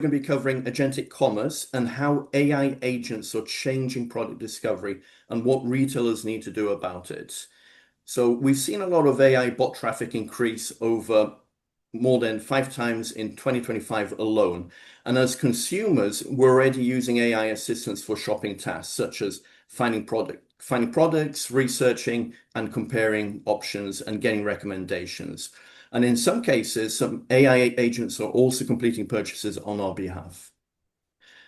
Going to be covering agentic commerce and how AI agents are changing product discovery and what retailers need to do about it. So we've seen a lot of AI bot traffic increase over more than 5 times in 2025 alone. And as consumers, we're already using AI assistants for shopping tasks, such as finding products, researching and comparing options and getting recommendations. And in some cases, some AI agents are also completing purchases on our behalf.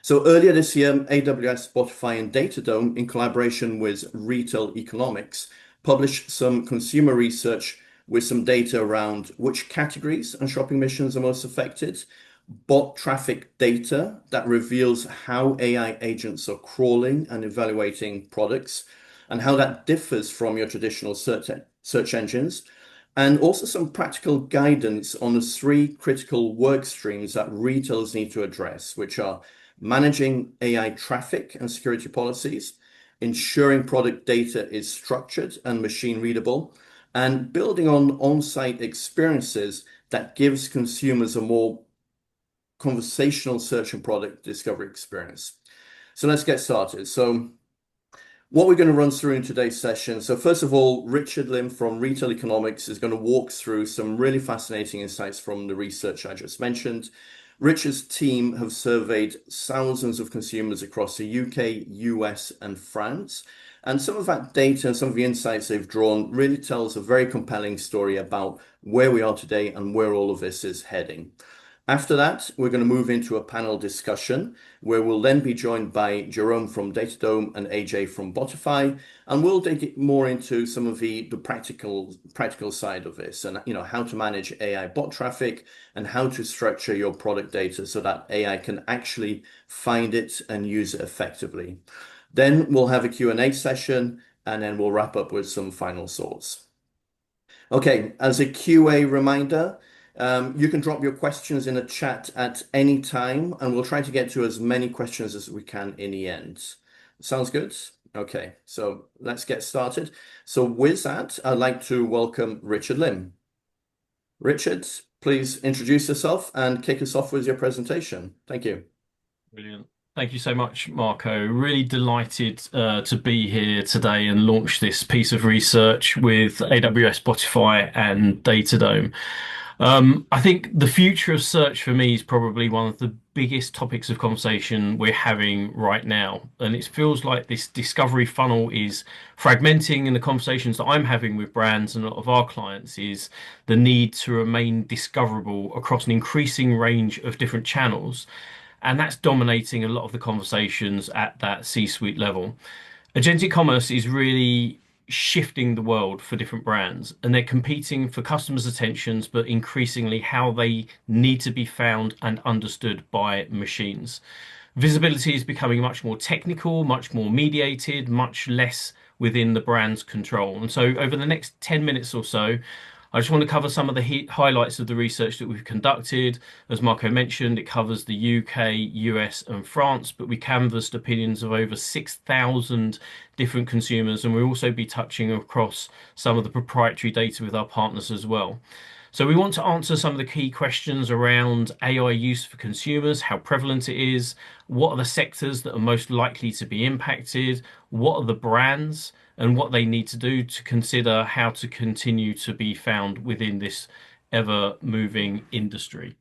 So earlier this year, AWS, Botify, and Datadome, in collaboration with Retail Economics, published some consumer research with some data around which categories and shopping missions are most affected, bot traffic data that reveals how AI agents are crawling and evaluating products, and how that differs from your traditional search engines, and also some practical guidance on the 3 critical work streams that retailers need to address, which are managing AI traffic and security policies, ensuring product data is structured and machine readable, and building on-site experiences that gives consumers a more conversational search and product discovery experience. So let's get started. So what we're going to run through in today's session. So first of all, Richard Lim from Retail Economics is going to walk through some really fascinating insights from the research I just mentioned. Richard's team have surveyed thousands of consumers across the UK, US, and France. And some of that data and some of the insights they've drawn really tells a very compelling story about where we are today and where all of this is heading. After that, we're going to move into a panel discussion where we'll then be joined by Jerome from Datadome and AJ from Botify, and we'll dig more into some of the practical side of this, and how to manage AI bot traffic and how to structure your product data so that AI can actually find it and use it effectively. Then we'll have a Q&A session, and then we'll wrap up with some final thoughts. Okay, as a QA reminder, you can drop your questions in a chat at any time, and we'll try to get to as many questions as we can in the end. Sounds good? Okay, so let's get started. So with that, I'd like to welcome Richard Lim. Richard, please introduce yourself and kick us off with your presentation. Thank you. Brilliant. Thank you so much, Marco. Really delighted to be here today and launch this piece of research with AWS, Botify, and Datadome. I think the future of search for me is probably one of the biggest topics of conversation we're having right now. And it feels like this discovery funnel is fragmenting, and the conversations that I'm having with brands and a lot of our clients is the need to remain discoverable across an increasing range of different channels. And that's dominating a lot of the conversations at that C-suite level. Agentic commerce is really shifting the world for different brands, and they're competing for customers' attentions, but increasingly how they need to be found and understood by machines. Visibility is becoming much more technical, much more mediated, much less within the brand's control. And so over the next 10 minutes or so, I just want to cover some of the highlights of the research that we've conducted. As Marco mentioned, it covers the UK, US, and France, but we canvassed opinions of over 6,000 different consumers, and we'll also be touching across some of the proprietary data with our partners as well. So we want to answer some of the key questions around AI use for consumers, how prevalent it is, what are the sectors that are most likely to be impacted, what are the brands, and what they need to do to consider how to continue to be found within this ever-moving industry.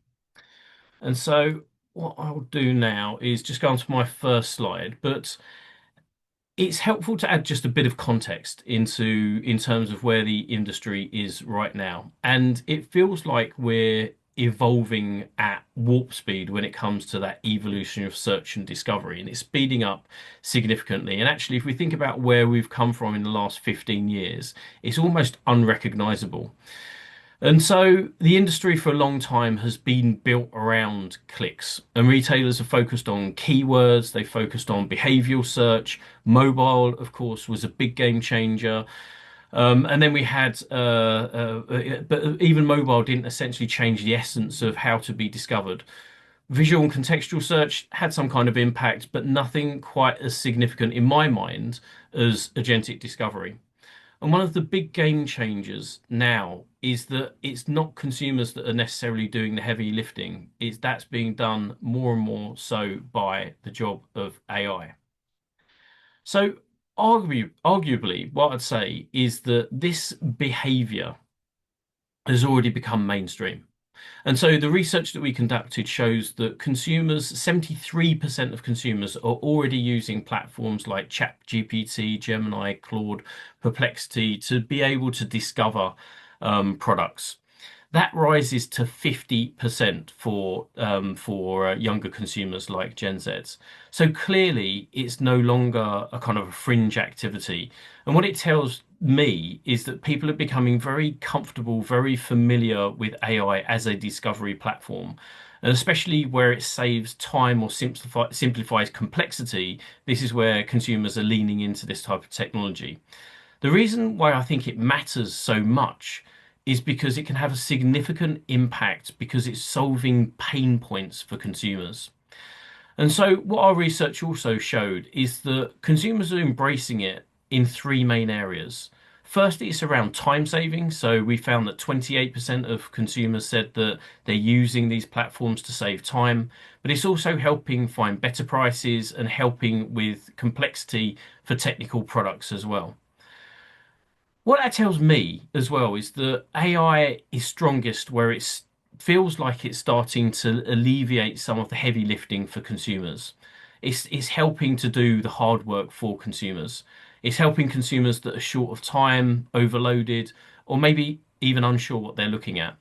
And so what I'll do now is just go on to my first slide, but it's helpful to add just a bit of context in terms of where the industry is right now. And it feels like we're evolving at warp speed when it comes to that evolution of search and discovery, and it's speeding up significantly. And actually, if we think about where we've come from in the last 15 years, it's almost unrecognizable. And so the industry for a long time has been built around clicks, and retailers have focused on keywords, they focused on behavioral search. Mobile, of course, was a big game changer. And then we had, but even mobile didn't essentially change the essence of how to be discovered. Visual and contextual search had some kind of impact, but nothing quite as significant in my mind as agentic discovery. And one of the big game changers now is that it's not consumers that are necessarily doing the heavy lifting. It's that's being done more and more so by the job of AI. So arguably, what I'd say is that this behavior has already become mainstream. And so the research that we conducted shows that consumers, 73% of consumers are already using platforms like ChatGPT, Gemini, Claude, Perplexity to be able to discover products. That rises to 50% for younger consumers like Gen Zs. So clearly, it's no longer a kind of a fringe activity. And what it tells me is that people are becoming very comfortable, very familiar with AI as a discovery platform. And especially where it saves time or simplifies complexity, this is where consumers are leaning into this type of technology. The reason why I think it matters so much is because it can have a significant impact because it's solving pain points for consumers. And so, what our research also showed is that consumers are embracing it in three main areas. Firstly, it's around time saving. So, we found that 28% of consumers said that they're using these platforms to save time, but it's also helping find better prices and helping with complexity for technical products as well. What that tells me as well is that AI is strongest where it feels like it's starting to alleviate some of the heavy lifting for consumers. It's helping to do the hard work for consumers. It's helping consumers that are short of time, overloaded, or maybe even unsure what they're looking at.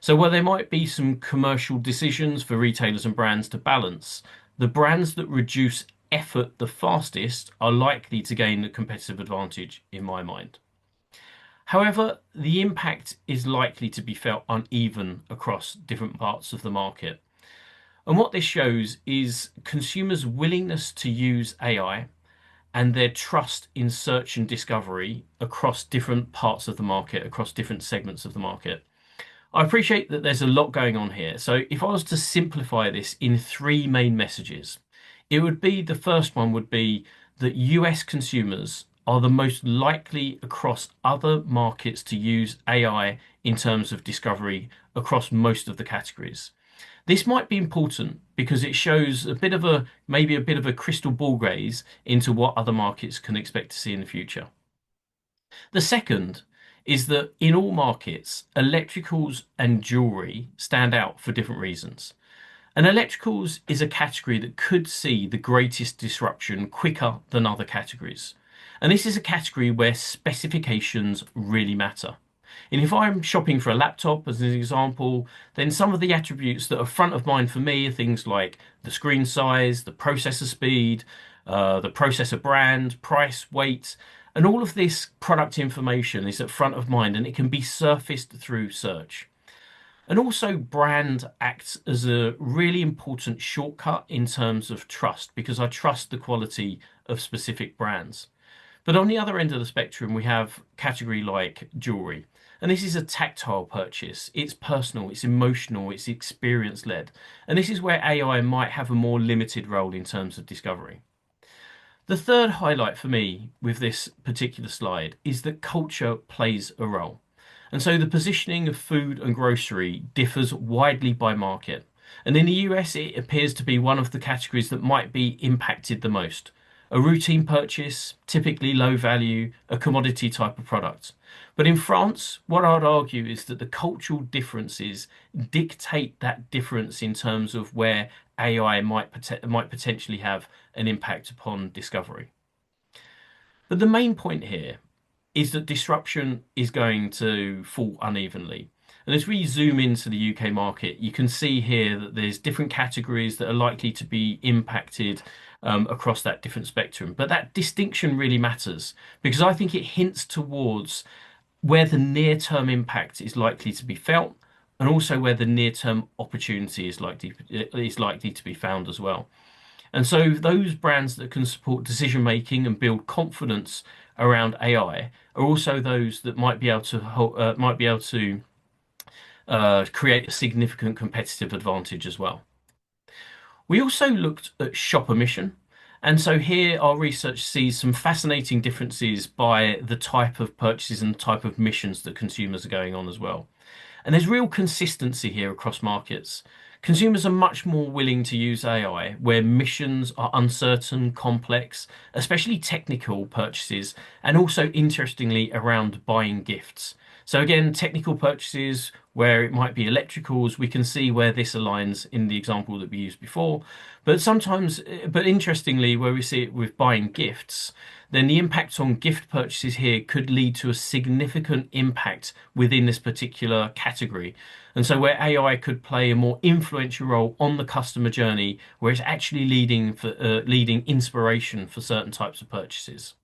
So while there might be some commercial decisions for retailers and brands to balance, the brands that reduce effort the fastest are likely to gain a competitive advantage in my mind. However, the impact is likely to be felt uneven across different parts of the market. And what this shows is consumers' willingness to use AI and their trust in search and discovery across different parts of the market, across different segments of the market. I appreciate that there's a lot going on here. So if I was to simplify this in three main messages, it would be the first one would be that US consumers are the most likely across other markets to use AI in terms of discovery across most of the categories. This might be important because it shows a bit of a maybe a bit of a crystal ball gaze into what other markets can expect to see in the future. The second is that in all markets, electricals and jewelry stand out for different reasons. And electricals is a category that could see the greatest disruption quicker than other categories. And this is a category where specifications really matter. And if I'm shopping for a laptop, as an example, then some of the attributes that are front of mind for me are things like the screen size, the processor speed, the processor brand, price, weight, and all of this product information is at front of mind and it can be surfaced through search. And also, brand acts as a really important shortcut in terms of trust because I trust the quality of specific brands. But on the other end of the spectrum, we have category like jewelry. And this is a tactile purchase. It's personal, it's emotional, it's experience led. And this is where AI might have a more limited role in terms of discovery. The third highlight for me with this particular slide is that culture plays a role. And so the positioning of food and grocery differs widely by market. And in the US, it appears to be one of the categories that might be impacted the most. A routine purchase, typically low value, a commodity type of product. But in France, what I'd argue is that the cultural differences dictate that difference in terms of where AI might potentially have an impact upon discovery. But the main point here is that disruption is going to fall unevenly. And as we zoom into the UK market, you can see here that there's different categories that are likely to be impacted across that different spectrum. But that distinction really matters because I think it hints towards where the near-term impact is likely to be felt and also where the near-term opportunity is likely to be found as well. And so those brands that can support decision making and build confidence around AI are also those that might be able to create a significant competitive advantage as well. We also looked at shopper mission, And so here our research sees some fascinating differences by the type of purchases and the type of missions that consumers are going on as well. And there's real consistency here across markets. Consumers are much more willing to use AI where missions are uncertain, complex, especially technical purchases, and also interestingly around buying gifts. So again, technical purchases where it might be electricals, we can see where this aligns in the example that we used before. But sometimes, but interestingly, where we see it with buying gifts, then the impact on gift purchases here could lead to a significant impact within this particular category. And so where AI could play a more influential role on the customer journey, where it's actually leading inspiration for certain types of purchases.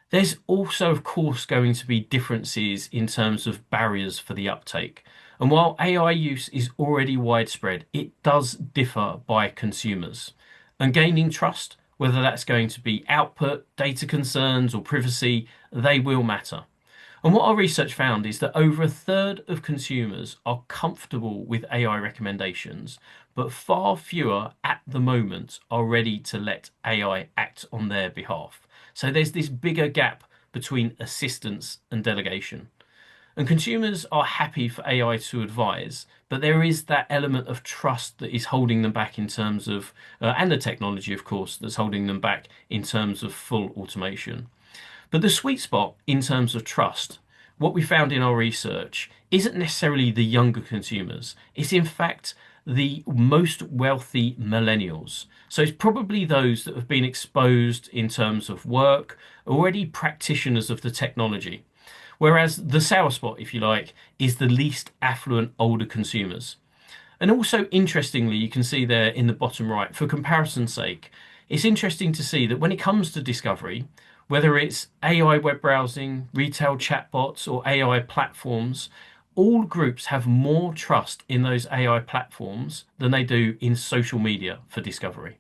There's also, of course, going to be differences in terms of barriers for the uptake. And while AI use is already widespread, it does differ by consumers. And gaining trust, whether that's going to be output, data concerns, or privacy, they will matter. And what our research found is that over a third of consumers are comfortable with AI recommendations, but far fewer at the moment are ready to let AI act on their behalf. So there's this bigger gap between assistance and delegation. And consumers are happy for AI to advise, but there is that element of trust that is holding them back in terms of, and the technology, of course, that's holding them back in terms of full automation. But the sweet spot in terms of trust, what we found in our research, isn't necessarily the younger consumers. It's in fact the most wealthy millennials. So it's probably those that have been exposed in terms of work, already practitioners of the technology. Whereas the sour spot, if you like, is the least affluent older consumers. And also, interestingly, you can see there in the bottom right, for comparison's sake, it's interesting to see that when it comes to discovery, whether it's AI web browsing, retail chatbots, or AI platforms, all groups have more trust in those AI platforms than they do in social media for discovery.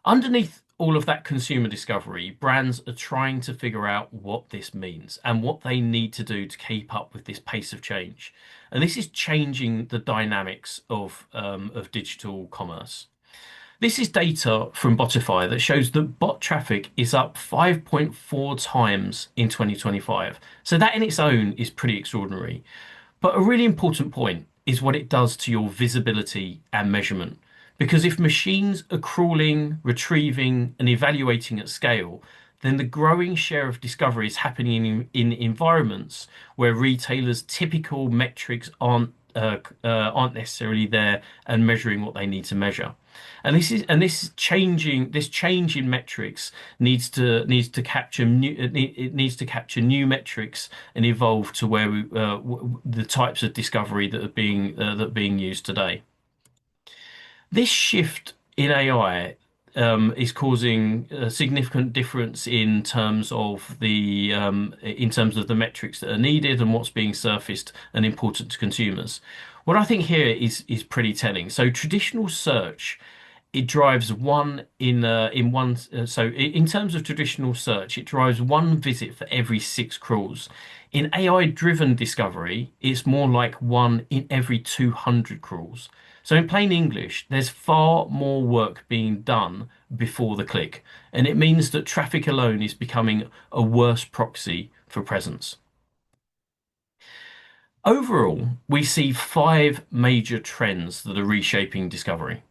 Underneath all of that consumer discovery, brands are trying to figure out what this means and what they need to do to keep up with this pace of change. And this is changing the dynamics of digital commerce. This is data from Botify that shows that bot traffic is up 5.4 times in 2025. So that in its own is pretty extraordinary. But a really important point is what it does to your visibility and measurement. Because if machines are crawling, retrieving, and evaluating at scale, then the growing share of discovery is happening in environments where retailers' typical metrics aren't necessarily there and measuring what they need to measure. This change in metrics needs to capture new metrics and evolve to where the types of discovery that are being used today. This shift in AI is causing a significant difference in terms of the metrics that are needed and what's being surfaced and important to consumers. What I think here is pretty telling. So traditional search, it drives one in one. In terms of traditional search, it drives one visit for every six crawls. In AI-driven discovery, it's more like one in every 200 crawls. So in plain English, there's far more work being done before the click, and it means that traffic alone is becoming a worse proxy for presence. Overall, we see five major trends that are reshaping discovery.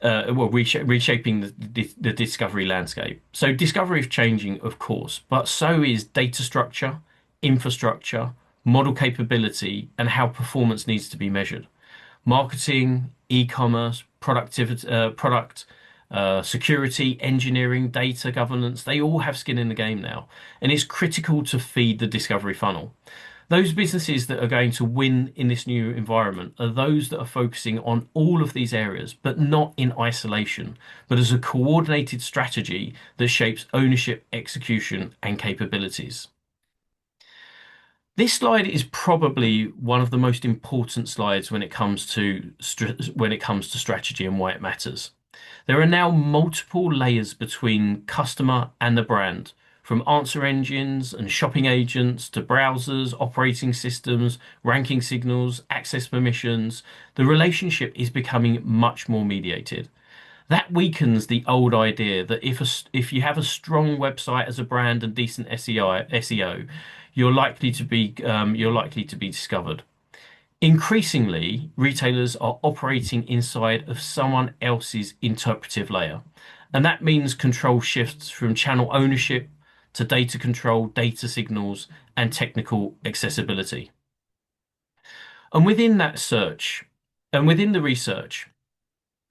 Reshaping the discovery landscape. So discovery is changing, of course, but so is data structure, infrastructure, model capability, and how performance needs to be measured. Marketing, e-commerce, security, engineering, data governance, they all have skin in the game now. And it's critical to feed the discovery funnel. Those businesses that are going to win in this new environment are those that are focusing on all of these areas, but not in isolation, but as a coordinated strategy that shapes ownership, execution, and capabilities. This slide is probably one of the most important slides when it comes to strategy and why it matters. There are now multiple layers between customer and the brand, from answer engines and shopping agents to browsers, operating systems, ranking signals, access permissions. The relationship is becoming much more mediated. That weakens the old idea that if you have a strong website as a brand and decent SEO, you're likely to be discovered. Increasingly, retailers are operating inside of someone else's interpretive layer, and that means control shifts from channel ownership to data control, data signals, and technical accessibility. And within that search, and within the research,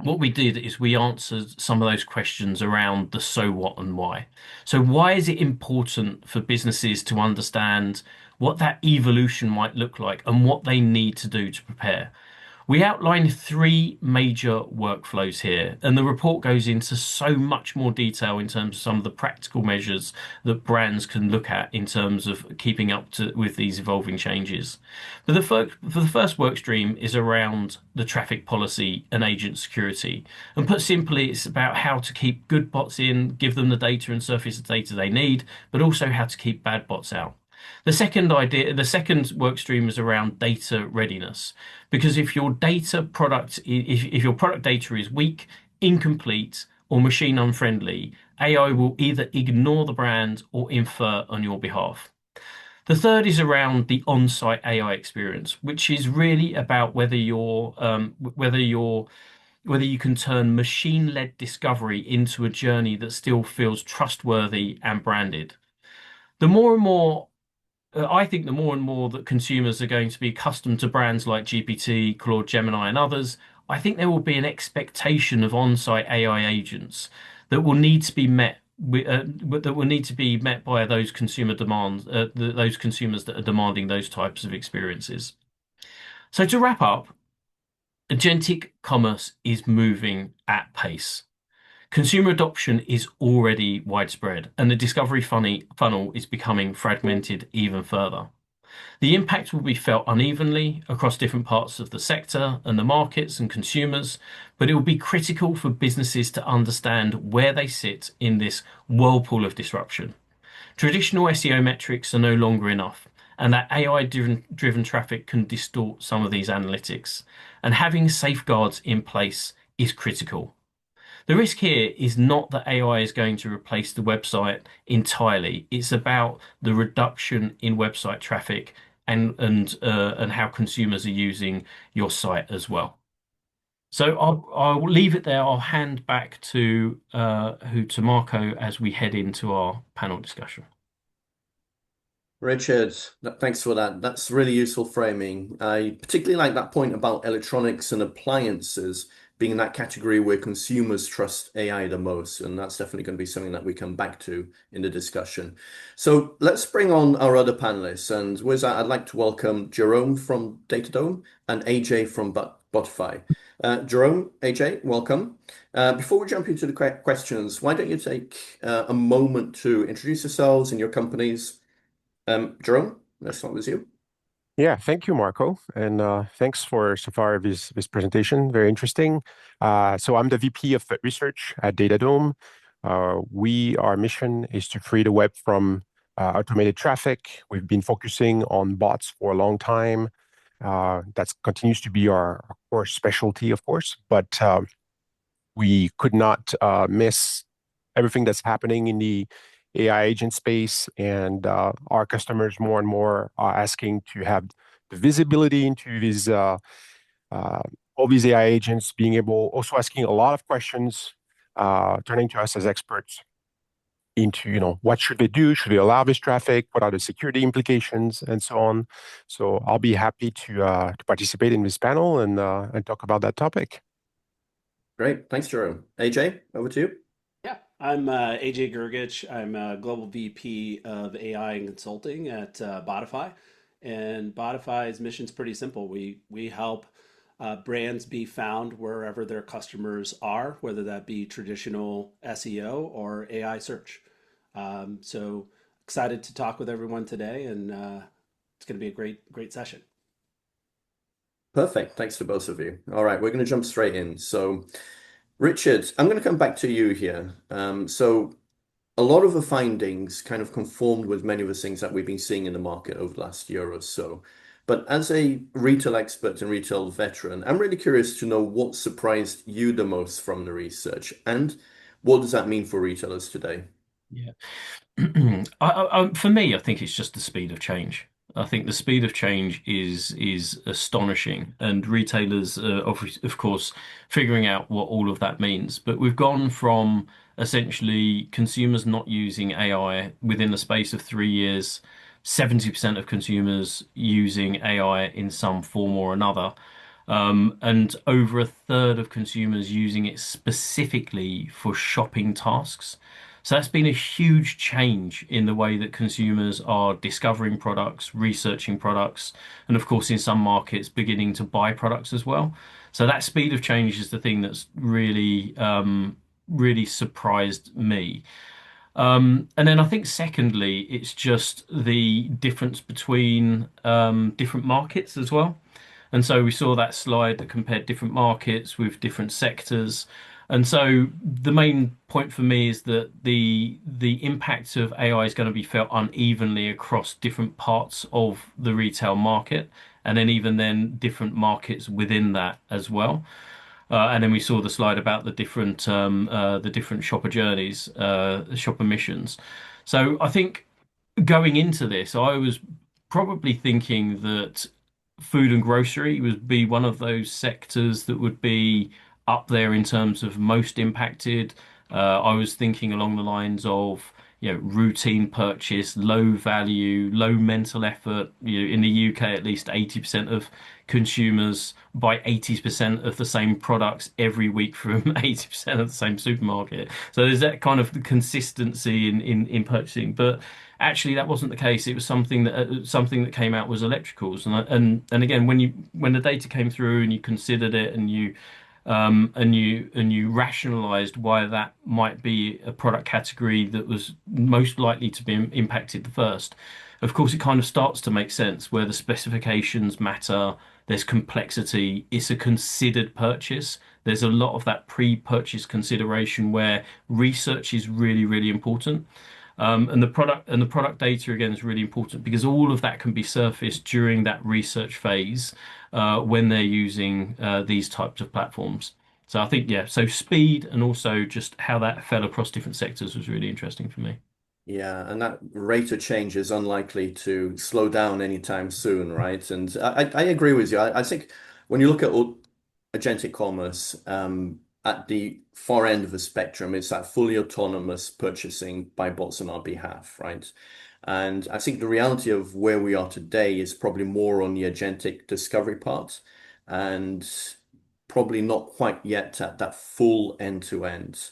what we did is we answered some of those questions around the so what and why. So why is it important for businesses to understand what that evolution might look like and what they need to do to prepare? We outlined three major workflows here, and the report goes into so much more detail in terms of some of the practical measures that brands can look at in terms of keeping up with these evolving changes. But the first work stream is around the traffic policy and agent security. And put simply, it's about how to keep good bots in, give them the data and surface the data they need, but also how to keep bad bots out. The second work stream is around data readiness. Because if your product data is weak, incomplete, or machine unfriendly, AI will either ignore the brand or infer on your behalf. The third is around the on-site AI experience, which is really about whether you can turn machine-led discovery into a journey that still feels trustworthy and branded. The more and more I think the more and more that consumers are going to be accustomed to brands like GPT, Claude, Gemini, and others, I think there will be an expectation of on-site AI agents that will need to be met that will need to be met by those consumer demands, those consumers that are demanding those types of experiences. So to wrap up, agentic commerce is moving at pace. Consumer adoption is already widespread, and the discovery funnel is becoming fragmented even further. The impact will be felt unevenly across different parts of the sector and the markets and consumers, but it will be critical for businesses to understand where they sit in this whirlpool of disruption. Traditional SEO metrics are no longer enough, and that AI-driven traffic can distort some of these analytics, and having safeguards in place is critical. The risk here is not that AI is going to replace the website entirely. It's about the reduction in website traffic and how consumers are using your site as well. So I'll leave it there. I'll hand back to Marco as we head into our panel discussion. Richard, thanks for that. That's really useful framing. I particularly like that point about electronics and appliances being in that category where consumers trust AI the most, and that's definitely going to be something that we come back to in the discussion. So let's bring on our other panelists, and with that, I'd like to welcome Jerome from Datadome and AJ from Botify. Jerome, AJ, welcome. Before we jump into the questions, why don't you take a moment to introduce yourselves and your companies? Jerome, let's start with you. Yeah, thank you, Marco, and thanks for so far this presentation. Very interesting. So I'm the VP of research at Datadome. Our mission is to free the web from automated traffic. We've been focusing on bots for a long time. That continues to be our core specialty, of course, but we could not miss everything that's happening in the AI agent space, and our customers more and more are asking to have the visibility into these all these AI agents, being able also asking a lot of questions, turning to us as experts into what should they do? Should they allow this traffic? What are the security implications, and so on. So I'll be happy to participate in this panel and talk about that topic. Great, thanks, Jerome. AJ, over to you. Yeah, I'm AJ Gergich. I'm a global VP of AI and consulting at Botify. And Botify's mission's pretty simple. We help brands be found wherever their customers are, whether that be traditional SEO or AI search. So excited to talk with everyone today, and it's going to be a great session. Perfect. Thanks to both of you. All right, we're going to jump straight in. So, Richard, I'm going to come back to you here. So a lot of the findings kind of conformed with many of the things that we've been seeing in the market over the last year or so. But as a retail expert and retail veteran, I'm really curious to know what surprised you the most from the research and what does that mean for retailers today? Yeah. For me, I think it's just the speed of change. I think the speed of change is astonishing, and retailers are of course figuring out what all of that means. But we've gone from essentially consumers not using AI within the space of 3 years, 70% of consumers using AI in some form or another, and over a third of consumers using it specifically for shopping tasks. So that's been a huge change in the way that consumers are discovering products, researching products, and of course, in some markets, beginning to buy products as well. So that speed of change is the thing that's really surprised me. And then I think secondly, it's just the difference between different markets as well. And so we saw that slide that compared different markets with different sectors. And so the main point for me is that the impact of AI is going to be felt unevenly across different parts of the retail market, and then even then different markets within that as well. And then we saw the slide about the different shopper journeys, shopper missions. So I think going into this, I was probably thinking that food and grocery would be one of those sectors that would be up there in terms of most impacted. I was thinking along the lines of, routine purchase, low value, low mental effort. In the UK, at least 80% of consumers buy 80% of the same products every week from 80% of the same supermarket. So there's that kind of consistency in purchasing. But actually, that wasn't the case. It was something that came out was electricals, and again, when the data came through and you considered it and you rationalized why that might be a product category that was most likely to be impacted the first. Of course, it kind of starts to make sense where the specifications matter. There's complexity. It's a considered purchase. There's a lot of that pre-purchase consideration where research is really, really important. And the product data again is really important because all of that can be surfaced during that research phase when they're using these types of platforms. So I think, yeah, so speed and also just how that fell across different sectors was really interesting for me. Yeah, and that rate of change is unlikely to slow down anytime soon, right? And I agree with you. I think when you look at agentic commerce, at the far end of the spectrum, it's that fully autonomous purchasing by bots on our behalf, right? And I think the reality of where we are today is probably more on the agentic discovery part and probably not quite yet at that full end to end.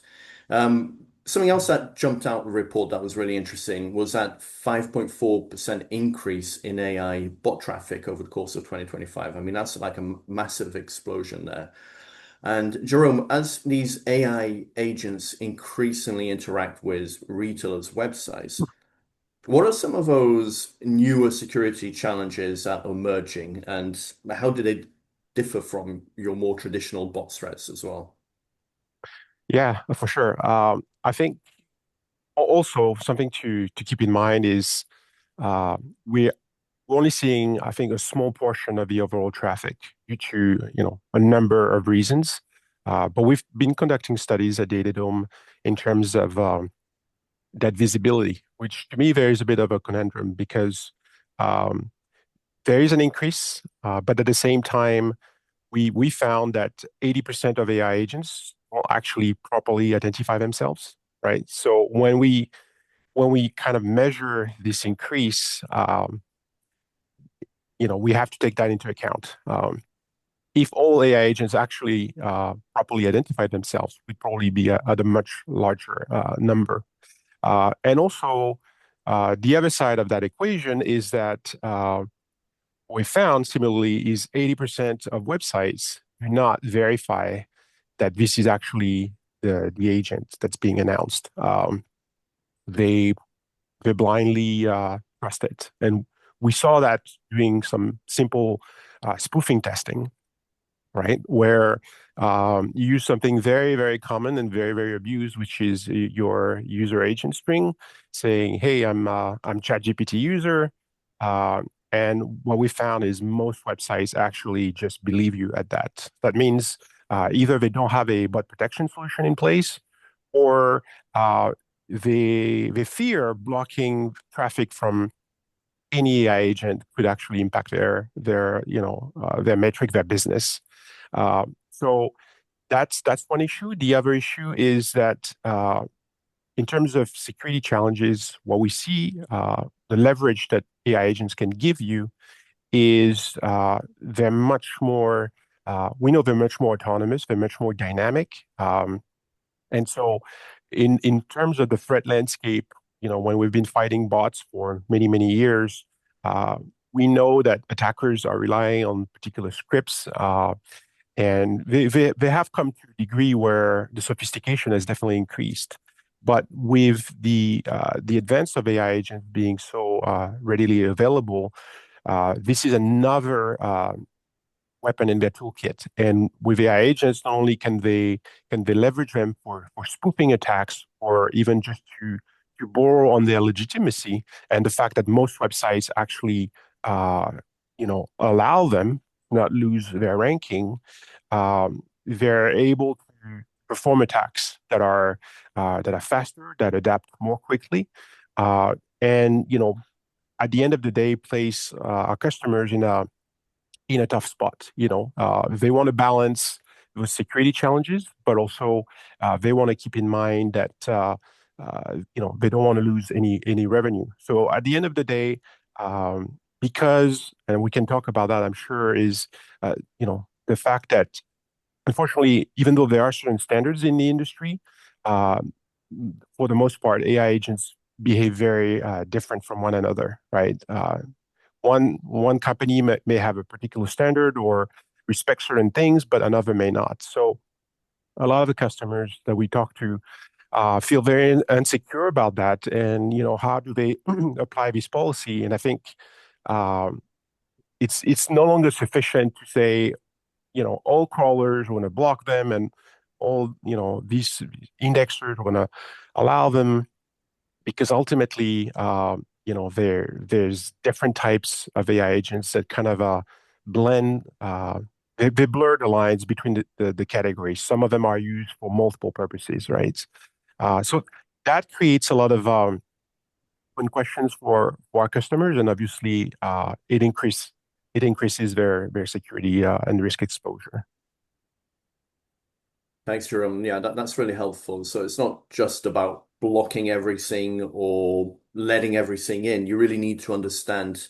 Something else that jumped out of the report that was really interesting was that 5.4% increase in AI bot traffic over the course of 2025. I mean, that's like a massive explosion there. And Jerome, as these AI agents increasingly interact with retailers' websites, what are some of those newer security challenges that are emerging, and how do they differ from your more traditional bot threats as well? Yeah, for sure. I think also something to keep in mind is uh, we we're only seeing, I think, a small portion of the overall traffic due to, a number of reasons. But we've been conducting studies at Datadome in terms of that visibility, which to me there is a bit of a conundrum because um, there is an increase, but at the same time, we found that 80% of AI agents will actually properly identify themselves, right? So when we kind of measure this increase, we have to take that into account. If all AI agents actually properly identify themselves, we'd probably be at a much larger number. And also, the other side of that equation is that we found similarly is 80% of websites do not verify that this is actually the agent that's being announced. They they blindly trust it, and we saw that doing some simple spoofing testing, right? Where You use something very, very common and very, very abused, which is your user agent string saying, "Hey, I'm ChatGPT user." Uh, and what we found is most websites actually just believe you at that. That means either they don't have a bot protection solution in place, or uh, they fear blocking traffic from any AI agent could actually impact their metric, their business. So that's one issue. The other issue is that in terms of security challenges, what we see, the leverage that AI agents can give you is they're much more. We know they're much more autonomous. They're much more dynamic. And so, in terms of the threat landscape, when we've been fighting bots for many, many years, uh, we know that attackers are relying on particular scripts, and they have come to a degree where the sophistication has definitely increased. But with the advance of AI agents being so readily available, this is another weapon in their toolkit. And with AI agents, not only can they leverage them for spoofing attacks, or even just to borrow on their legitimacy and the fact that most websites actually allow them not lose their ranking. They're able to perform attacks that are faster, that adapt more quickly, and at the end of the day, place our customers in a tough spot. They want to balance those security challenges, but also they want to keep in mind that they don't want to lose any revenue. So at the end of the day, because, and we can talk about that, I'm sure, is the fact that unfortunately, even though there are certain standards in the industry, uh, for the most part, AI agents behave very different from one another, right? One company may have a particular standard or respect certain things, but another may not. So a lot of the customers that we talk to feel very insecure about that, and how do they apply this policy? And I think um, it's no longer sufficient to say all crawlers want to block them, and all these indexers want to allow them, because ultimately, there's different types of AI agents that kind of blend. They blur the lines between the categories. Some of them are used for multiple purposes, right? So that creates a lot of open questions for our customers, and obviously, it increases their security and risk exposure. Thanks, Jerome. Yeah, that's really helpful. So it's not just about blocking everything or letting everything in. You really need to understand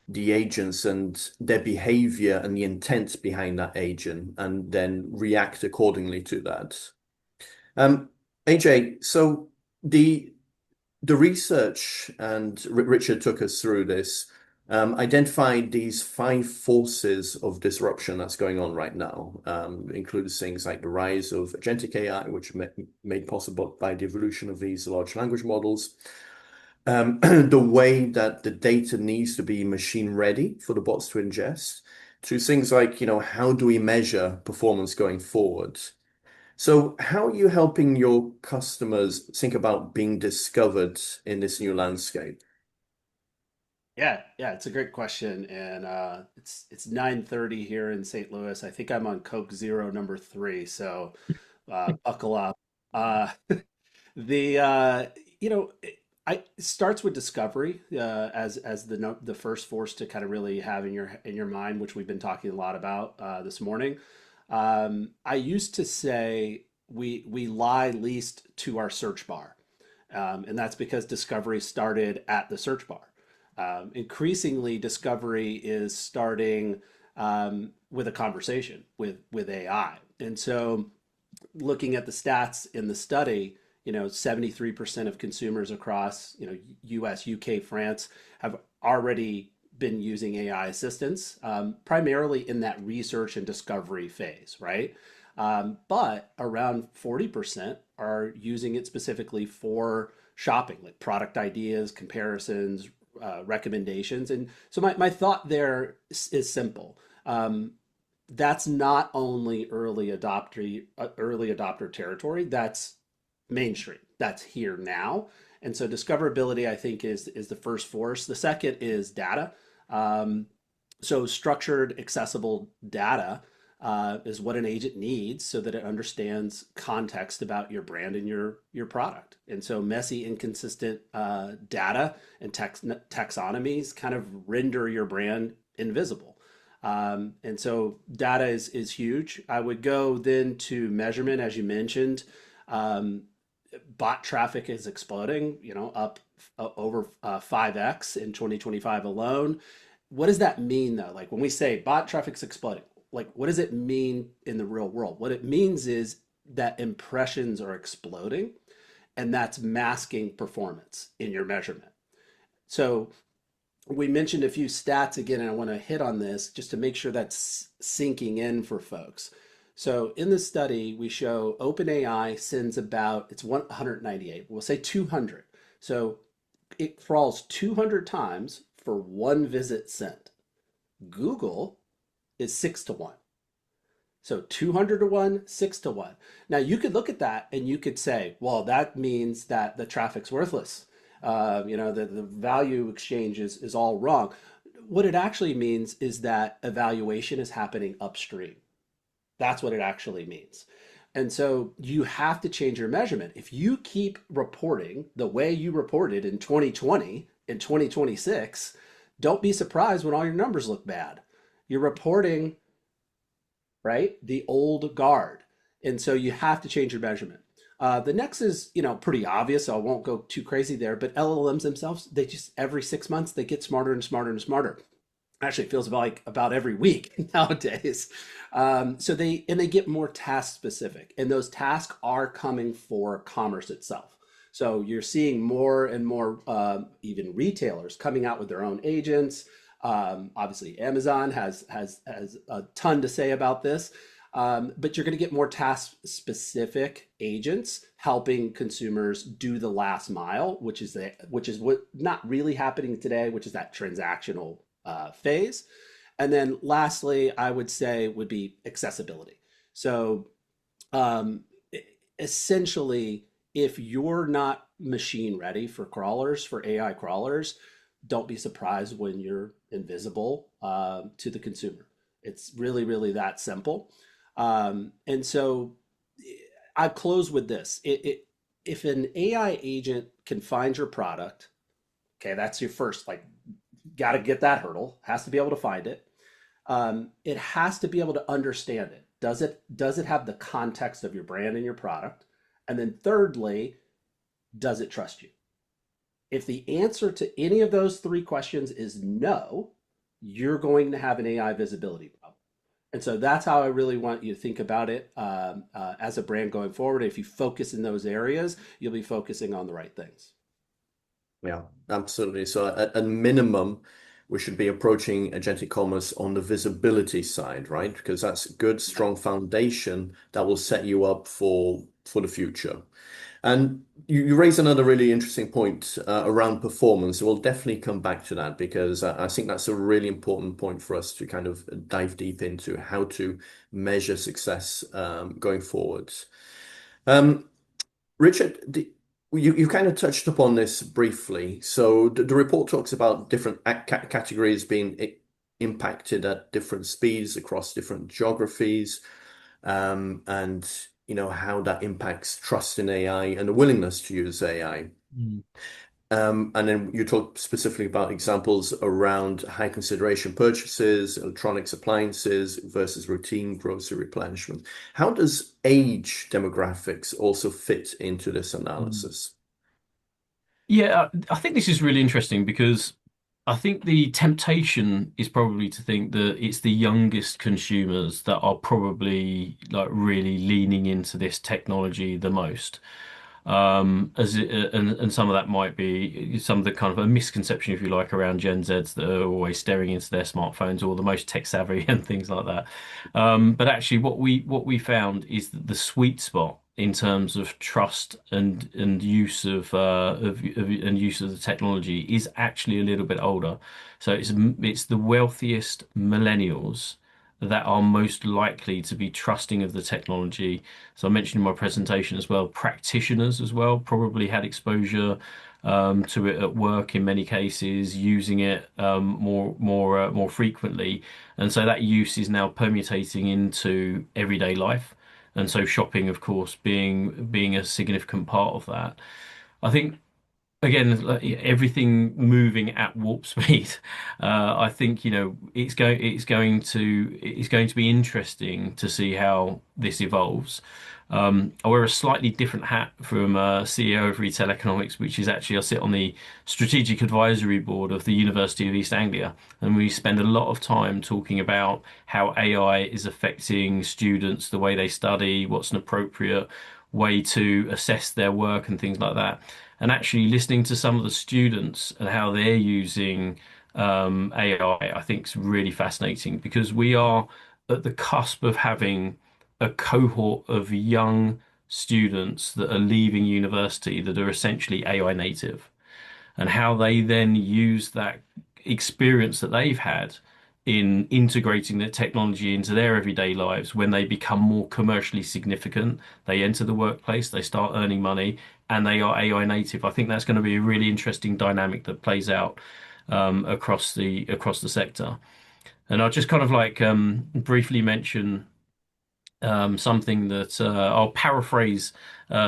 the agents and their behavior and the intent behind that agent, and then react accordingly to that. Um, AJ, so the research, and Richard took us through this, identified these five forces of disruption that's going on right now. Includes things like the rise of agentic AI, which made possible by the evolution of these large language models. The way that the data needs to be machine ready for the bots to ingest, to things like, how do we measure performance going forward? So, how are you helping your customers think about being discovered in this new landscape? Yeah, it's a great question, and it's 9:30 here in St. Louis. I think I'm on Coke Zero number three, so buckle up. Uh, the you know it starts with discovery as the first force to kind of really have in your mind, which we've been talking a lot about this morning. I used to say we lie least to our search bar, and that's because discovery started at the search bar. Increasingly, discovery is starting with a conversation with AI, and so looking at the stats in the study, 73% of consumers across, US, UK, France have already been using AI assistance, primarily in that research and discovery phase, right? But around 40% are using it specifically for shopping, like product ideas, comparisons, recommendations. And so my thought there is simple. that's not only early adopter territory, that's mainstream. That's here now. And so discoverability, I think, is the first force. The second is data. Um, so structured, accessible data is what an agent needs so that it understands context about your brand and your product. And so messy, inconsistent data and taxonomies kind of render your brand invisible. And so data is huge. I would go then to measurement, as you mentioned. Um, Bot traffic is exploding, up over 5x in 2025 alone. What does that mean though? Like when we say bot traffic's exploding, like what does it mean in the real world? What it means is that impressions are exploding and that's masking performance in your measurement. So we mentioned a few stats again, and I want to hit on this just to make sure that's sinking in for folks. So in this study, we show OpenAI sends about, it's 198, we'll say 200. So it crawls 200 times for one visit sent. Google is 6 to 1. So 200 to 1, 6 to 1. Now you could look at that and you could say, well, that means that the traffic's worthless. The value exchange is all wrong. What it actually means is that evaluation is happening upstream. That's what it actually means. And so you have to change your measurement. If you keep reporting the way you reported in 2020, in 2026, don't be surprised when all your numbers look bad. You're reporting, right, the old guard. And so you have to change your measurement. The next is, pretty obvious, so I won't go too crazy there, but LLMs themselves, they just every 6 months, they get smarter and smarter and smarter. Actually, it feels like about every week nowadays. So they get more task specific, and those tasks are coming for commerce itself. So you're seeing more and more even retailers coming out with their own agents. Obviously, Amazon has a ton to say about this. But you're going to get more task specific agents helping consumers do the last mile, which is what not really happening today, which is that transactional phase. And then lastly, I would say would be accessibility. So um, essentially, if you're not machine ready for crawlers, for AI crawlers, don't be surprised when you're invisible to the consumer. It's really, really that simple. And so I close with this. If an AI agent can find your product, okay, that's your first, like, got to get that hurdle, has to be able to find it. It has to be able to understand it. Does it have the context of your brand and your product? And then thirdly, does it trust you? If the answer to any of those three questions is no, you're going to have an AI visibility problem. And so that's how I really want you to think about it as a brand going forward. If you focus in those areas, you'll be focusing on the right things. Yeah, absolutely. So at a minimum, we should be approaching agentic commerce on the visibility side, right? Because that's a good, strong foundation that will set you up for the future. And you raise another really interesting point around performance. We'll definitely come back to that because I think that's a really important point for us to kind of dive deep into how to measure success going forwards. Richard, you kind of touched upon this briefly. So the report talks about different categories being impacted at different speeds across different geographies, and how that impacts trust in AI and the willingness to use AI. Mm. And then you talk specifically about examples around high consideration purchases, electronics, appliances versus routine grocery replenishment. How does age demographics also fit into this Mm. analysis? Yeah, I think this is really interesting because I think the temptation is probably to think that it's the youngest consumers that are probably like really leaning into this technology the most. And some of that might be some of the kind of a misconception, if you like, around Gen Zs that are always staring into their smartphones or the most tech savvy and things like that. But actually, what we found is that the sweet spot in terms of trust and use and use of the technology is actually a little bit older. So it's the wealthiest millennials that are most likely to be trusting of the technology. So I mentioned in my presentation as well, practitioners as well probably had exposure to it at work in many cases, using it more frequently, and so that use is now permutating into everyday life. And so shopping, of course, being a significant part of that. I think again, like, everything moving at warp speed. I think, it's going to be interesting to see how this evolves. I wear a slightly different hat from CEO of Retail Economics, which is actually I sit on the Strategic Advisory Board of the University of East Anglia, and we spend a lot of time talking about how AI is affecting students, the way they study, what's an appropriate way to assess their work and things like that. And actually listening to some of the students and how they're using AI, I think is really fascinating because we are at the cusp of having a cohort of young students that are leaving university that are essentially AI native, and how they then use that experience that they've had in integrating the technology into their everyday lives. When they become more commercially significant, they enter the workplace, they start earning money, and they are AI native. I think that's going to be a really interesting dynamic that plays out across the sector. And I'll just kind of like briefly mention something that I'll paraphrase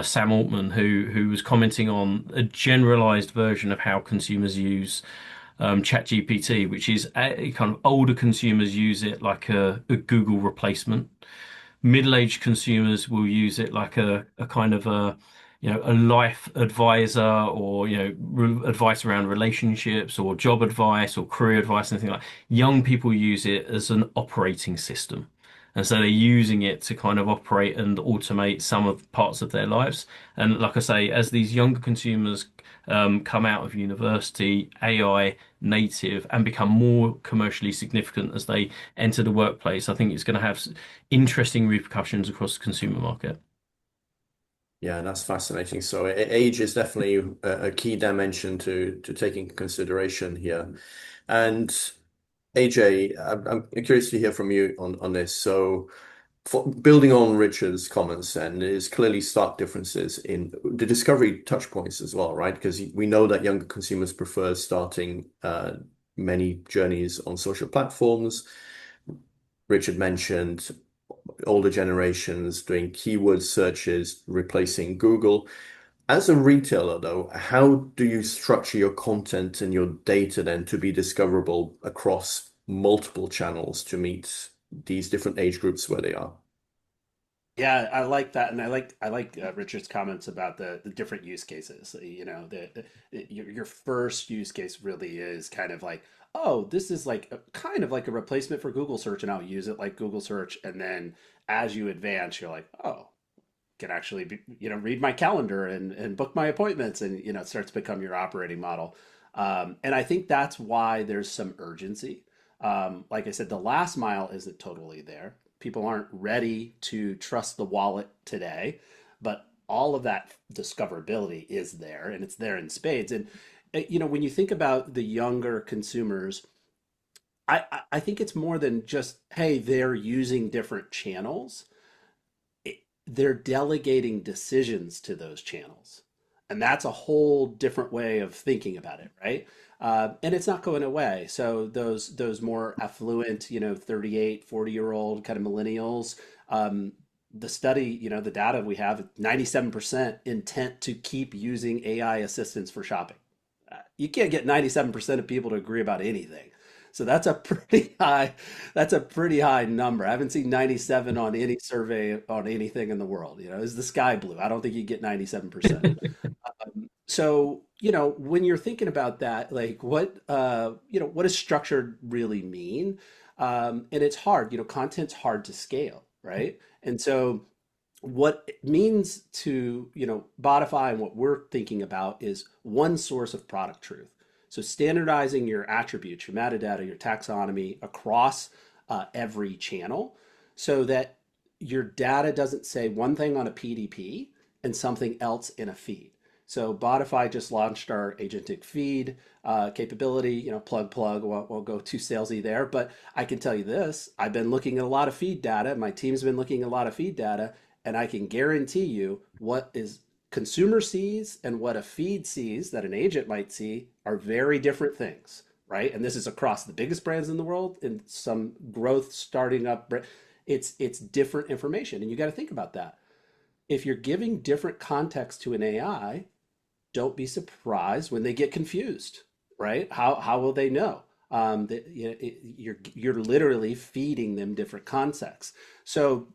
Sam Altman, who was commenting on a generalized version of how consumers use ChatGPT, which is kind of older consumers use it like a Google replacement. Middle-aged consumers will use it like a kind of a life advisor, or advice around relationships or job advice or career advice, anything like that. Young people use it as an operating system. And so they're using it to kind of operate and automate some of parts of their lives. And like I say, as these younger consumers come out of university, AI native, and become more commercially significant as they enter the workplace, I think it's going to have interesting repercussions across the consumer market. Yeah, that's fascinating. So age is definitely a key dimension to take into consideration here. And AJ, I'm curious to hear from you on this. So, building on Richard's comments, and there's clearly stark differences in the discovery touch points as well, right? Because we know that younger consumers prefer starting many journeys on social platforms. Richard mentioned older generations doing keyword searches, replacing Google. As a retailer, though, how do you structure your content and your data then to be discoverable across multiple channels to meet these different age groups where they are? Yeah, I like that, and I like Richard's comments about the different use cases. Your first use case really is kind of like, oh, this is like kind of like a replacement for Google search, and I'll use it like Google search. And then as you advance, you're like, oh, can actually read my calendar and book my appointments, and it starts to become your operating model. And I think that's why there's some urgency. Like I said, the last mile isn't totally there. People aren't ready to trust the wallet today, but all of that discoverability is there, and it's there in spades. And when you think about the younger consumers, I think it's more than just, hey, they're using different channels. They're delegating decisions to those channels. And that's a whole different way of thinking about it, right? And it's not going away. So those more affluent, 38, 40-year-old kind of millennials, the study, the data we have, 97% intent to keep using AI assistance for shopping. You can't get 97% of people to agree about anything. So that's a pretty high number. I haven't seen 97 on any survey on anything in the world. Is the sky blue? I don't think you get 97%. So, when you're thinking about that, like what does structured really mean? And it's hard, content's hard to scale, right? And so what it means to, Botify, and what we're thinking about is one source of product truth. So standardizing your attributes, your metadata, your taxonomy across every channel, so that your data doesn't say one thing on a PDP and something else in a feed. So Botify just launched our agentic feed capability. Plug. Won't go too salesy there, but I can tell you this: I've been looking at a lot of feed data. My team's been looking at a lot of feed data, and I can guarantee you what is consumer sees and what a feed sees that an agent might see are very different things, right? And this is across the biggest brands in the world and some growth starting up. It's different information, and you got to think about that. If you're giving different context to an AI, don't be surprised when they get confused, right? How will they know? That you're literally feeding them different contexts. So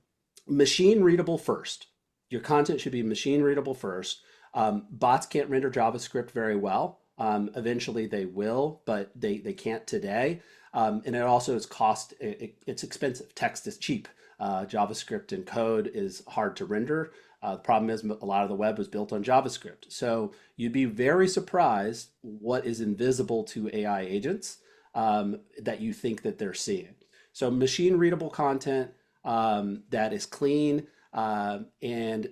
machine readable first. Your content should be machine readable first. Bots can't render JavaScript very well. Eventually they will, but they can't today. And it also is it's expensive. Text is cheap. JavaScript and code is hard to render. The problem is a lot of the web was built on JavaScript. So you'd be very surprised what is invisible to AI agents that you think that they're seeing. So machine readable content that is clean and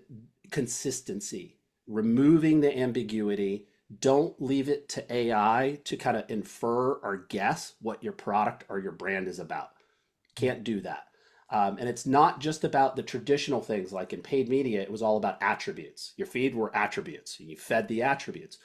consistency, removing the ambiguity. Don't leave it to AI to kind of infer or guess what your product or your brand is about. Can't do that. And it's not just about the traditional things like in paid media, it was all about attributes. Your feed were attributes. You fed the attributes.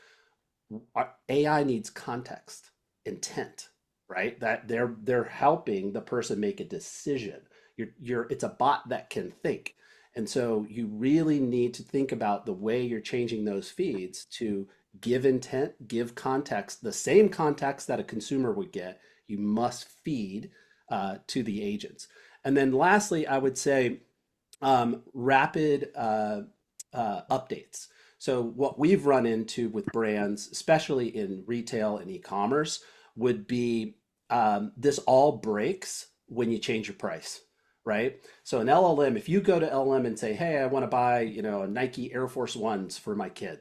AI needs context, intent, right? That they're helping the person make a decision. It's a bot that can think. And so you really need to think about the way you're changing those feeds to give intent, give context, the same context that a consumer would get. You must feed to the agents. And then lastly, I would say rapid updates. So what we've run into with brands, especially in retail and e-commerce, would be this all breaks when you change your price, right? So an LLM, if you go to LLM and say, hey, I want to buy, a Nike Air Force Ones for my kid,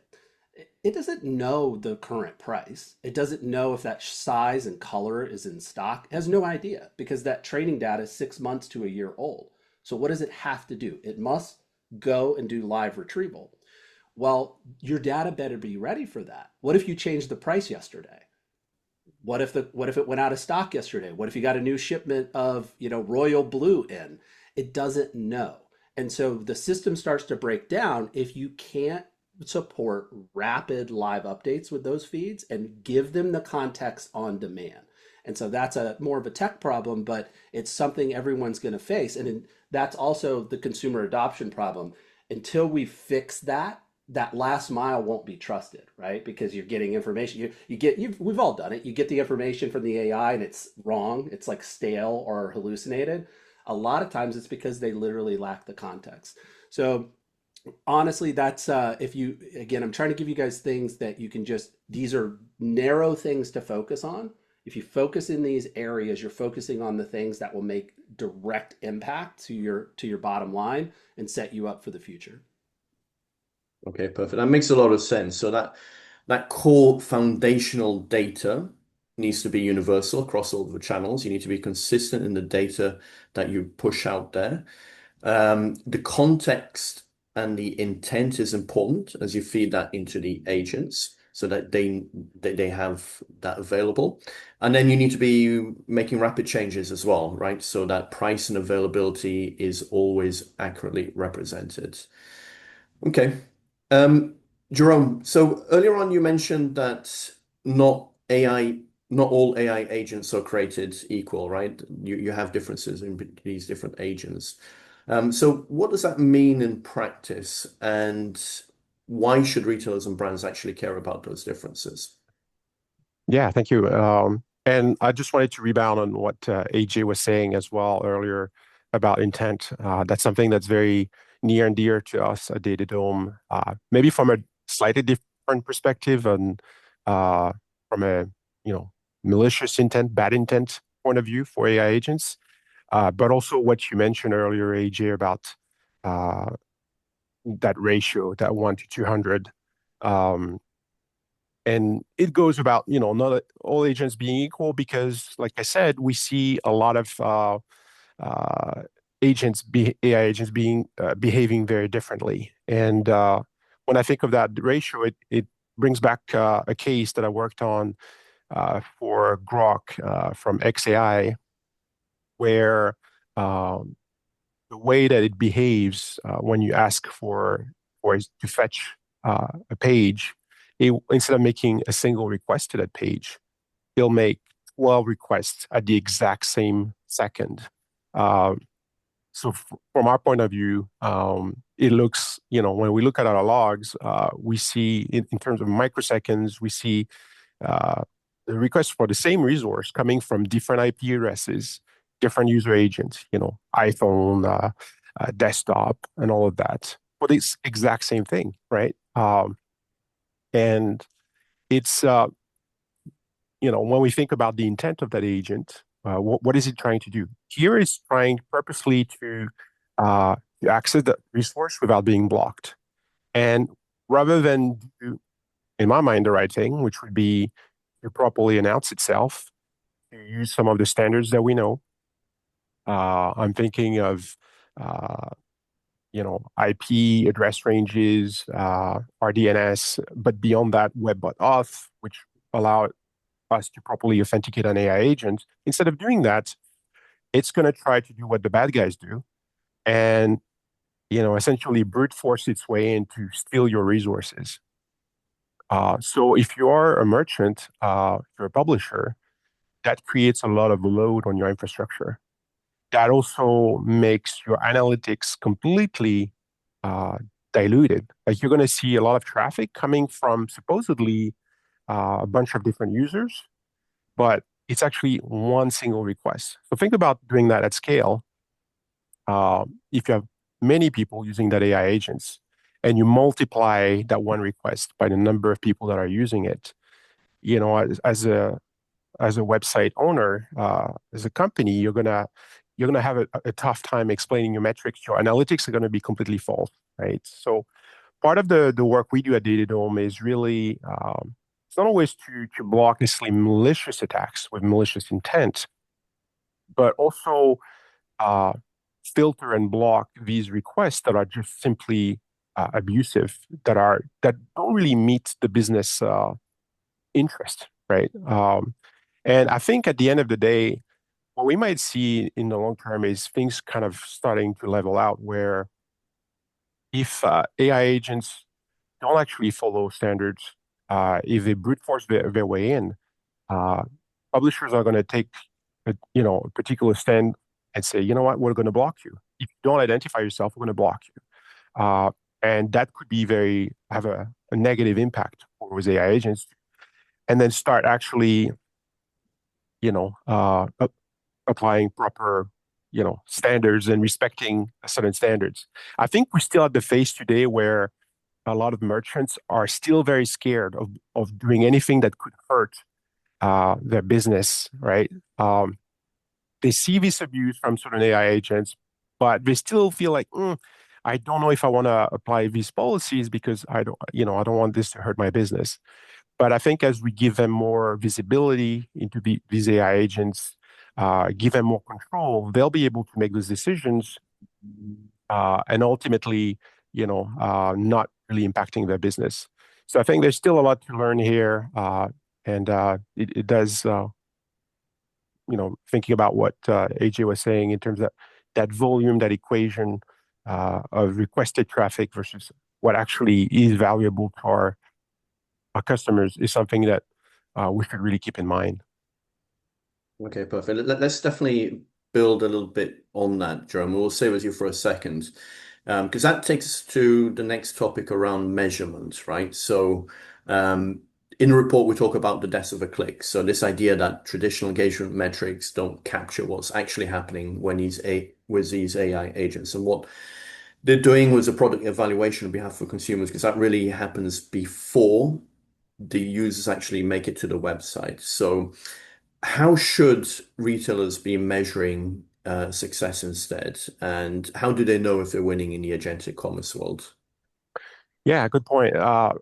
it doesn't know the current price. It doesn't know if that size and color is in stock. It has no idea because that training data is 6 months to a year old. So what does it have to do? It must go and do live retrieval. Well, your data better be ready for that. What if you changed the price yesterday? What if it went out of stock yesterday? What if you got a new shipment of, royal blue in? It doesn't know. And so the system starts to break down if you can't support rapid live updates with those feeds and give them the context on demand. And so that's a more of a tech problem, but it's something everyone's going to face. And that's also the consumer adoption problem. Until we fix that, that last mile won't be trusted, right? Because you're getting information. We've all done it. You get the information from the AI and it's wrong. It's like stale or hallucinated. A lot of times it's because they literally lack the context. So honestly, that's again, I'm trying to give you guys things that you can these are narrow things to focus on. If you focus in these areas, you're focusing on the things that will make direct impact to your bottom line and set you up for the future. Okay, perfect. That makes a lot of sense. So that core foundational data needs to be universal across all of the channels. You need to be consistent in the data that you push out there. The context and the intent is important as you feed that into the agents so that they have that available. And then you need to be making rapid changes as well, right? So that price and availability is always accurately represented. Okay. Jerome, so earlier on you mentioned that not all AI agents are created equal, right? You have differences in these different agents. So what does that mean in practice, and why should retailers and brands actually care about those differences? Yeah, thank you. And I just wanted to rebound on what AJ was saying as well earlier about intent. That's something that's very near and dear to us at Datadome, maybe from a slightly different perspective and from a malicious intent, bad intent point of view for AI agents. But also what you mentioned earlier, AJ, about that ratio, that 1 to 200. And it goes about, not all agents being equal because, like I said, we see a lot of AI agents behaving very differently. And when I think of that ratio, it brings back a case that I worked on for Grok from XAI, where the way that it behaves when you ask for it to fetch a page, instead of making a single request to that page, it'll make 12 requests at the exact same second. So from our point of view, it looks, when we look at our logs, we see in terms of microseconds, we see the requests for the same resource coming from different IP addresses, different user agents, iPhone, desktop, and all of that for this exact same thing, right? And it's, when we think about the intent of that agent, what is it trying to do? Here is trying purposely to access the resource without being blocked. And rather than do, in my mind, the right thing, which would be to properly announce itself, to use some of the standards that we know. I'm thinking of, IP address ranges, RDNS, but beyond that, web.auth, which allow us to properly authenticate an AI agent. Instead of doing that, it's going to try to do what the bad guys do and, essentially brute force its way in to steal your resources. So if you are a merchant, if you're a publisher, that creates a lot of load on your infrastructure. That also makes your analytics completely diluted. Like you're going to see a lot of traffic coming from supposedly a bunch of different users, but it's actually one single request. So think about doing that at scale. If you have many people using that AI agents and you multiply that one request by the number of people that are using it, as a website owner, as a company, you're gonna have a tough time explaining your metrics. Your analytics are going to be completely false, right? So part of the work we do at Datadome is really it's not always to block necessarily malicious attacks with malicious intent, but also filter and block these requests that are just simply abusive, that don't really meet the business interest, right? And I think at the end of the day, what we might see in the long term is things kind of starting to level out, where if AI agents don't actually follow standards, if they brute force their way in, publishers are going to take a particular stand and say, you know what, we're going to block you. If you don't identify yourself, we're going to block you. And that could be have a negative impact for those AI agents, and then start actually, applying proper, standards and respecting certain standards. I think we're still at the phase today where a lot of merchants are still very scared of doing anything that could hurt their business, right? They see this abuse from certain AI agents, but they still feel like, I don't know if I want to apply these policies because I don't want this to hurt my business. But I think as we give them more visibility into these AI agents, give them more control, they'll be able to make those decisions, and ultimately, not really impacting their business. So I think there's still a lot to learn here, and it does, thinking about what AJ was saying in terms of that volume, that equation of requested traffic versus what actually is valuable to our customers is something that we should really keep in mind. Okay, perfect. Let's definitely build a little bit on that, Jerome. We'll stay with you for a second, because that takes us to the next topic around measurement, right? So in the report, we talk about the death of a click. So this idea that traditional engagement metrics don't capture what's actually happening when with these AI agents, and what they're doing with a product evaluation on behalf of consumers, because that really happens before the users actually make it to the website. So how should retailers be measuring success instead? And how do they know if they're winning in the agentic commerce world? Yeah, good point. I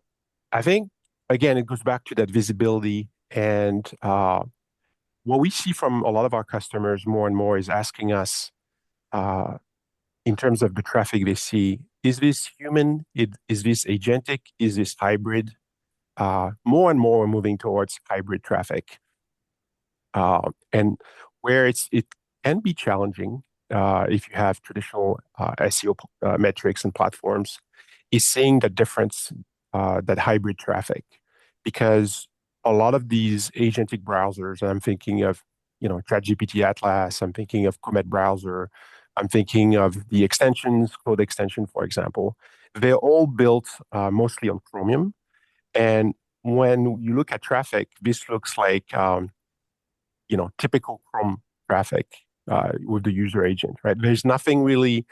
think, again, it goes back to that visibility. And what we see from a lot of our customers more and more is asking us, in terms of the traffic they see, is this human? Is this agentic? Is this hybrid? More and more, we're moving towards hybrid traffic. And where it can be challenging if you have traditional SEO metrics and platforms, is seeing the difference, that hybrid traffic, because a lot of these agentic browsers, and I'm thinking of, ChatGPT Atlas, I'm thinking of Comet browser, I'm thinking of the extensions, Code extension, for example. They're all built mostly on Chromium, and when you look at traffic, this looks like typical Chrome traffic with the user agent, right? There's nothing really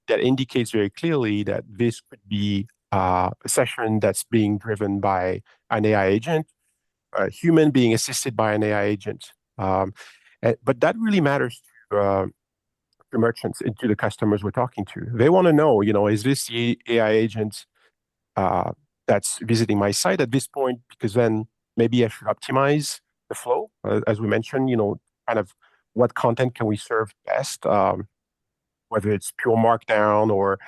that indicates very clearly that this could be a session that's being driven by an AI agent, a human being assisted by an AI agent. But that really matters to merchants and to the customers we're talking to. They want to know, is this the AI agent that's visiting my site at this point? Because then maybe I should optimize the flow, as we mentioned, kind of what content can we serve best, whether it's pure markdown or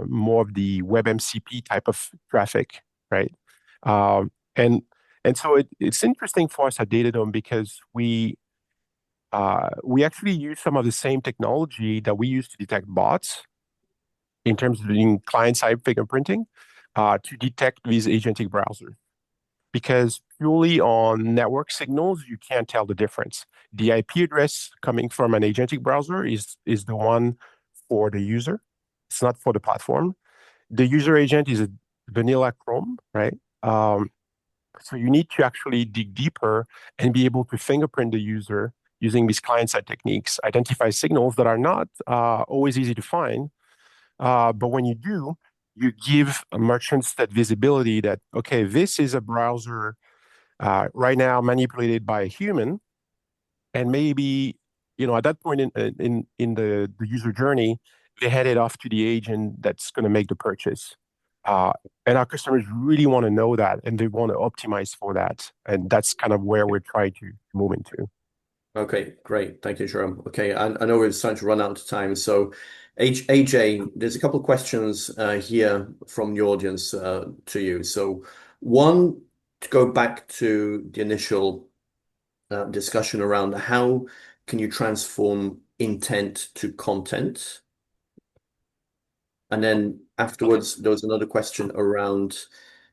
more of the web MCP type of traffic, right? And so it's interesting for us at Datadome because we actually use some of the same technology that we use to detect bots in terms of doing client-side fingerprinting to detect these agentic browsers. Because purely on network signals, you can't tell the difference. The IP address coming from an agentic browser is the one for the user. It's not for the platform. The user agent is a vanilla Chrome, right? So you need to actually dig deeper and be able to fingerprint the user using these client-side techniques, identify signals that are not always easy to find. But when you do, you give merchants that visibility that, okay, this is a browser right now manipulated by a human, and maybe at that point in the user journey, they hand it off to the agent that's going to make the purchase. And our customers really want to know that, and they want to optimize for that, and that's kind of where we're trying to move into. Okay, great. Thank you, Jerome. Okay, I know we're starting to run out of time. So, AJ, there's a couple of questions here from the audience to you. So, one, to go back to the initial discussion around how can you transform intent to content? And then afterwards, there was another question around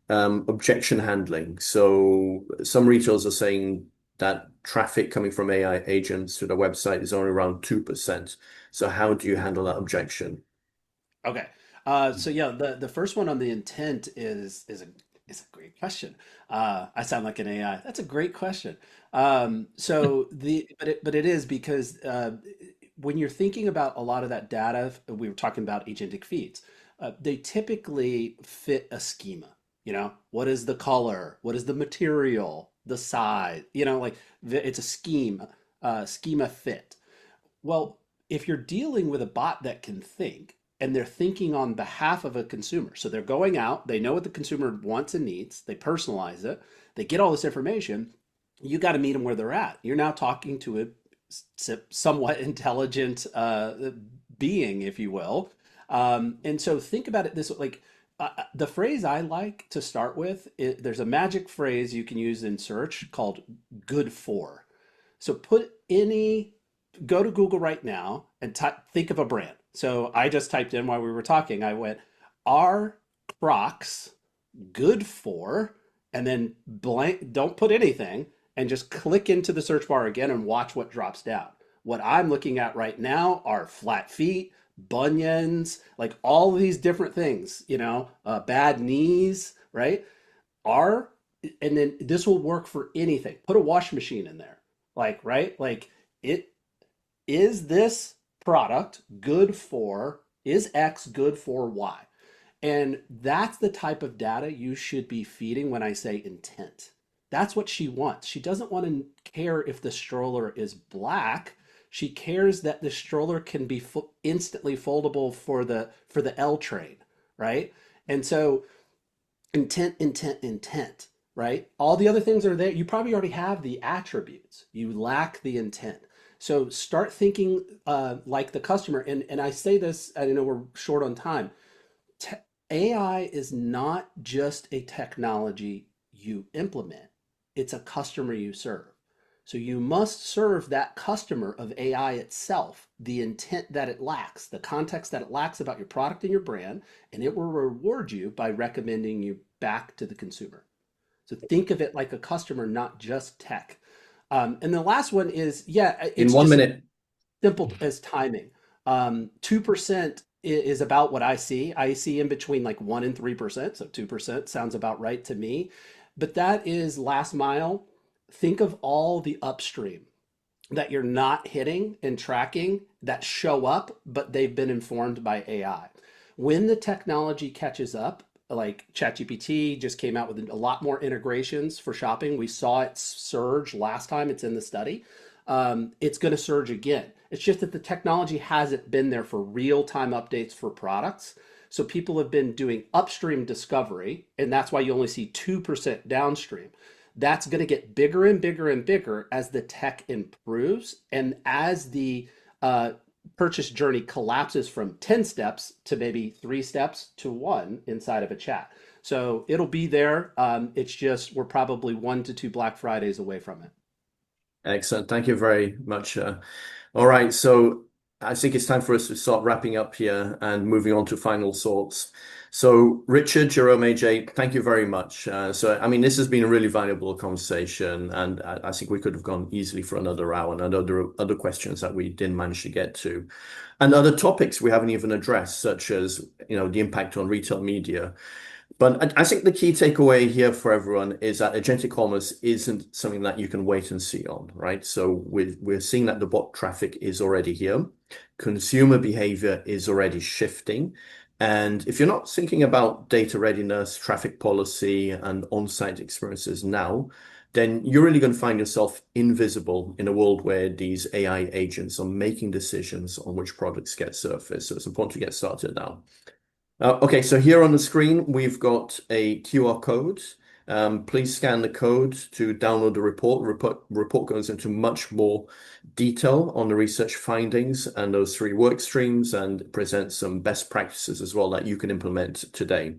objection handling. So, some retailers are saying that traffic coming from AI agents to the website is only around 2%. So how do you handle that objection? Okay. So yeah, the first one on the intent is a great question. I sound like an AI. That's a great question. But it is because when you're thinking about a lot of that data, we were talking about agentic feeds. They typically fit a schema. What is the color? What is the material? The size? It's a schema fit. Well, if you're dealing with a bot that can think and they're thinking on behalf of a consumer, so they're going out, they know what the consumer wants and needs, they personalize it, they get all this information, you got to meet them where they're at. You're now talking to a somewhat intelligent being, if you will. And so think about it this way, like the phrase I like to start with, there's a magic phrase you can use in search called good for. So go to Google right now and think of a brand. So I just typed in while we were talking, I went, are Crocs good for, and then blank, don't put anything, and just click into the search bar again and watch what drops down. What I'm looking at right now are flat feet, bunions, like all of these different things, bad knees, right? Are, and then this will work for anything. Put a wash machine in there, right? It is this product good for, is X good for Y? And that's the type of data you should be feeding when I say intent. That's what she wants. She doesn't want to care if the stroller is black. She cares that the stroller can be instantly foldable for the L train, right? And so intent, right? All the other things are there. You probably already have the attributes. You lack the intent. So start thinking like the customer. And I say this, I know we're short on time. AI is not just a technology you implement, it's a customer you serve. So you must serve that customer of AI itself, the intent that it lacks, the context that it lacks about your product and your brand, and it will reward you by recommending you back to the consumer. So think of it like a customer, not just tech. And the last one is, yeah, In it's one just minute. simple as timing. 2% is about what I see. I see in between like 1 and 3%. So 2% sounds about right to me. But that is last mile. Think of all the upstream that you're not hitting and tracking that show up, but they've been informed by AI. When the technology catches up, like ChatGPT just came out with a lot more integrations for shopping. We saw it surge last time, it's in the study. It's going to surge again. It's just that the technology hasn't been there for real time updates for products. So people have been doing upstream discovery, and that's why you only see 2% downstream. That's going to get bigger and bigger and bigger as the tech improves and as the purchase journey collapses from 10 steps to maybe 3 steps to one inside of a chat. So it'll be there. It's just we're probably 1 to 2 Black Fridays away from it. Excellent. Thank you very much. All right. So I think it's time for us to start wrapping up here and moving on to final thoughts. So Richard, Jerome, AJ, thank you very much. I mean, this has been a really valuable conversation, and I think we could have gone easily for another hour and other questions that we didn't manage to get to, and other topics we haven't even addressed, such as, the impact on retail media. But I think the key takeaway here for everyone is that agentic commerce isn't something that you can wait and see on, right? So we're seeing that the bot traffic is already here. Consumer behavior is already shifting. And if you're not thinking about data readiness, traffic policy, and on-site experiences now, then you're really going to find yourself invisible in a world where these AI agents are making decisions on which products get surfaced. So it's important to get started now. Okay, so here on the screen, we've got a QR code. Please scan the code to download the report. Report goes into much more detail on the research findings and those 3 work streams, and presents some best practices as well that you can implement today.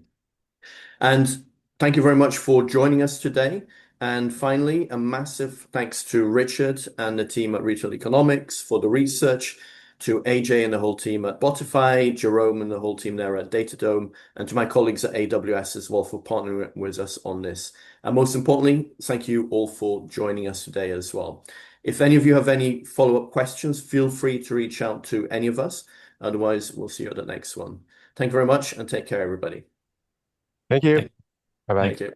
And thank you very much for joining us today. And finally, a massive thanks to Richard and the team at Retail Economics for the research, to AJ and the whole team at Botify, Jerome and the whole team there at Datadome, and to my colleagues at AWS as well for partnering with us on this. And most importantly, thank you all for joining us today as well. If any of you have any follow-up questions, feel free to reach out to any of us. Otherwise, we'll see you at the next one. Thank you very much, and take care, everybody. Thank you. Bye-bye. Thank you.